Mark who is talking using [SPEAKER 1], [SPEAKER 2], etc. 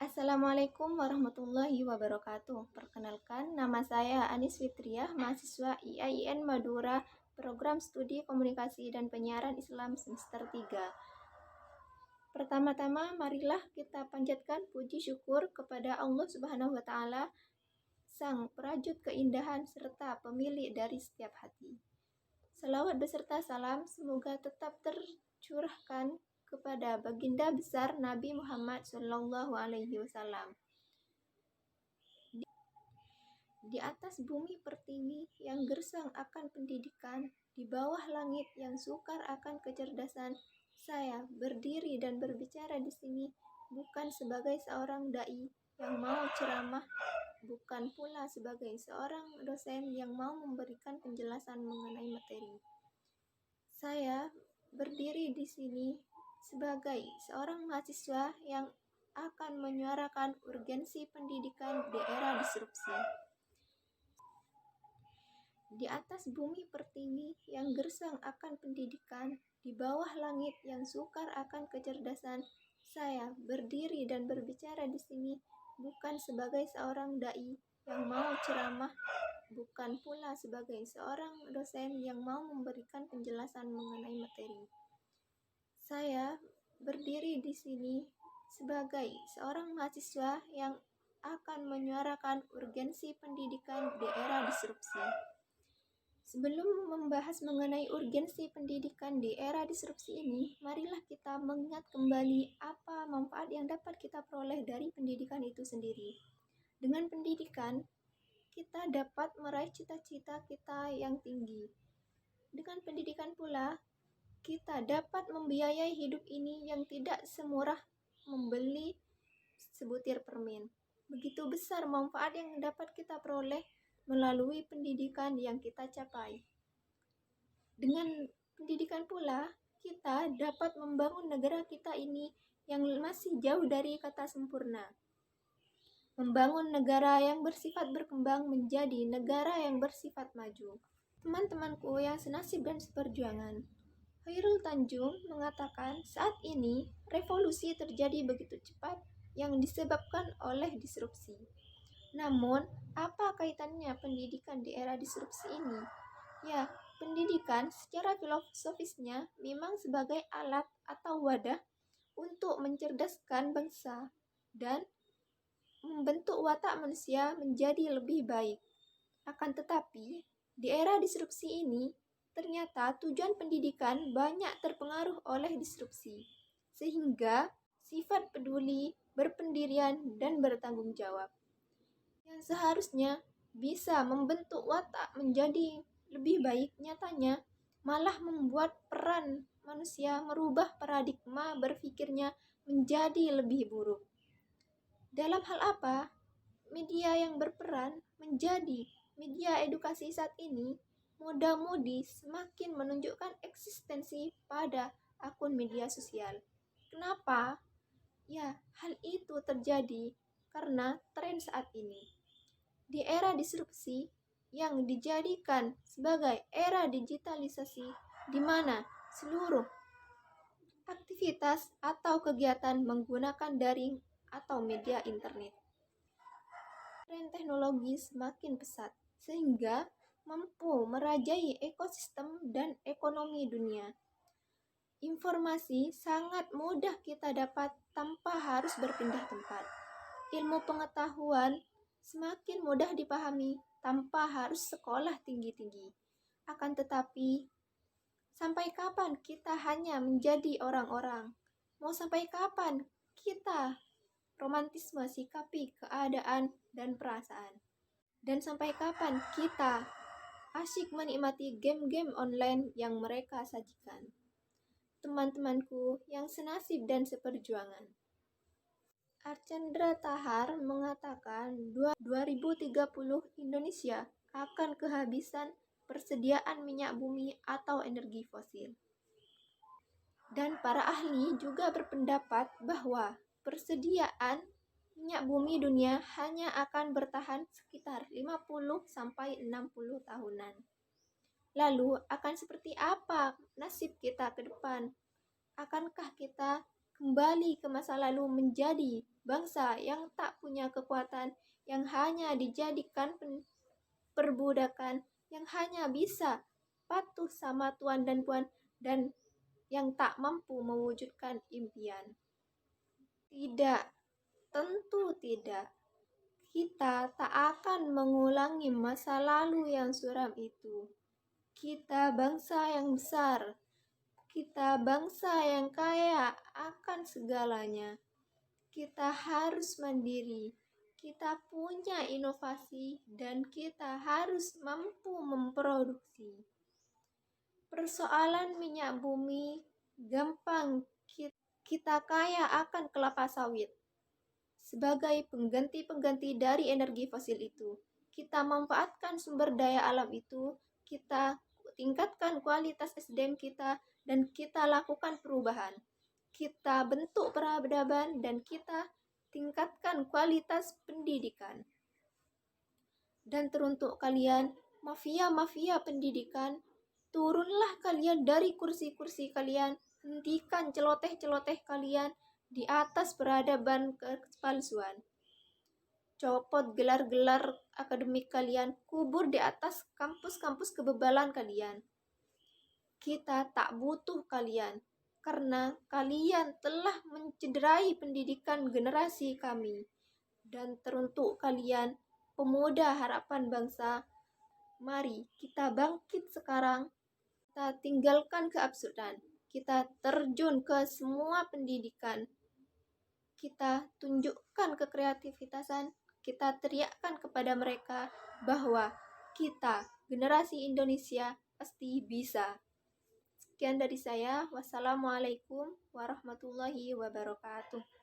[SPEAKER 1] Assalamualaikum warahmatullahi wabarakatuh. Perkenalkan, nama saya Anis Fitriah, mahasiswa IAIN Madura, Program Studi Komunikasi dan Penyiaran Islam semester 3. Pertama-tama, marilah kita panjatkan puji syukur kepada Allah Subhanahu wa Ta'ala, Sang Perajut keindahan serta pemilik dari setiap hati. Salawat beserta salam semoga tetap tercurahkan kepada baginda besar Nabi Muhammad SAW. Di atas bumi pertiwi yang gersang akan pendidikan, di bawah langit yang sukar akan kecerdasan, saya berdiri dan berbicara di sini bukan sebagai seorang dai yang mau ceramah, bukan pula sebagai seorang dosen yang mau memberikan penjelasan mengenai materi. Saya berdiri di sini sebagai seorang mahasiswa yang akan menyuarakan urgensi pendidikan di era disrupsi. Di atas bumi pertiwi yang gersang akan pendidikan, di bawah langit yang sukar akan kecerdasan, saya berdiri dan berbicara di sini bukan sebagai seorang dai yang mau ceramah, bukan pula sebagai seorang dosen yang mau memberikan penjelasan mengenai materi. Saya berdiri di sini sebagai seorang mahasiswa yang akan menyuarakan urgensi pendidikan di era disrupsi. Sebelum membahas mengenai urgensi pendidikan di era disrupsi ini, marilah kita mengingat kembali apa manfaat yang dapat kita peroleh dari pendidikan itu sendiri. Dengan pendidikan, kita dapat meraih cita-cita kita yang tinggi. Dengan pendidikan pula, kita dapat membiayai hidup ini yang tidak semurah membeli sebutir permen. Begitu besar manfaat yang dapat kita peroleh melalui pendidikan yang kita capai. Dengan pendidikan pula, kita dapat membangun negara kita ini yang masih jauh dari kata sempurna. Membangun negara yang bersifat berkembang menjadi negara yang bersifat maju. Teman-temanku yang senasib dan seperjuangan, Khairul Tanjung mengatakan saat ini revolusi terjadi begitu cepat yang disebabkan oleh disrupsi. Namun, apa kaitannya pendidikan di era disrupsi ini? Ya, pendidikan secara filosofisnya memang sebagai alat atau wadah untuk mencerdaskan bangsa dan membentuk watak manusia menjadi lebih baik. Akan tetapi, di era disrupsi ini, ternyata tujuan pendidikan banyak terpengaruh oleh disrupsi, sehingga sifat peduli, berpendirian, dan bertanggung jawab yang seharusnya bisa membentuk watak menjadi lebih baik, nyatanya malah membuat peran manusia merubah paradigma berpikirnya menjadi lebih buruk. Dalam hal apa? Media yang berperan menjadi media edukasi saat ini, muda-mudi semakin menunjukkan eksistensi pada akun media sosial. Kenapa? Ya, hal itu terjadi karena tren saat ini. Di era disrupsi yang dijadikan sebagai era digitalisasi, di mana seluruh aktivitas atau kegiatan menggunakan daring atau media internet. Tren teknologi semakin pesat, sehingga mampu merajai ekosistem dan ekonomi dunia. Informasi sangat mudah kita dapat tanpa harus berpindah tempat. Ilmu pengetahuan semakin mudah dipahami tanpa harus sekolah tinggi-tinggi. Akan tetapi, sampai kapan kita hanya menjadi orang-orang? Mau sampai kapan kita romantisme sikapi keadaan dan perasaan? Dan sampai kapan kita asyik menikmati game-game online yang mereka sajikan? Teman-temanku yang senasib dan seperjuangan, Archandra Tahar mengatakan 2030 Indonesia akan kehabisan persediaan minyak bumi atau energi fosil. Dan para ahli juga berpendapat bahwa persediaan minyak bumi dunia hanya akan bertahan sekitar 50-60 tahunan. Lalu akan seperti apa nasib kita ke depan? Akankah kita kembali ke masa lalu menjadi bangsa yang tak punya kekuatan, yang hanya dijadikan perbudakan, yang hanya bisa patuh sama tuan dan puan, dan yang tak mampu mewujudkan impian. Tidak, tentu tidak. Kita tak akan mengulangi masa lalu yang suram itu. Kita bangsa yang besar. Kita bangsa yang kaya akan segalanya. Kita harus mandiri. Kita punya inovasi dan kita harus mampu memproduksi. Persoalan minyak bumi gampang, kita kaya akan kelapa sawit. Sebagai pengganti-pengganti dari energi fosil itu, kita manfaatkan sumber daya alam itu, kita tingkatkan kualitas SDM kita, dan kita lakukan perubahan. Kita bentuk peradaban dan kita tingkatkan kualitas pendidikan. Dan teruntuk kalian, mafia-mafia pendidikan, turunlah kalian dari kursi-kursi kalian, hentikan celoteh-celoteh kalian di atas peradaban kepalsuan. Copot gelar-gelar akademik kalian, kubur di atas kampus-kampus kebebalan kalian. Kita tak butuh kalian, karena kalian telah mencederai pendidikan generasi kami. Dan teruntuk kalian, pemuda harapan bangsa, mari kita bangkit sekarang. Kita tinggalkan keabsurdan. Kita terjun ke semua pendidikan. Kita tunjukkan kekreativitasan. Kita teriakkan kepada mereka bahwa kita, generasi Indonesia, pasti bisa. Sekian dari saya. Wassalamualaikum warahmatullahi wabarakatuh.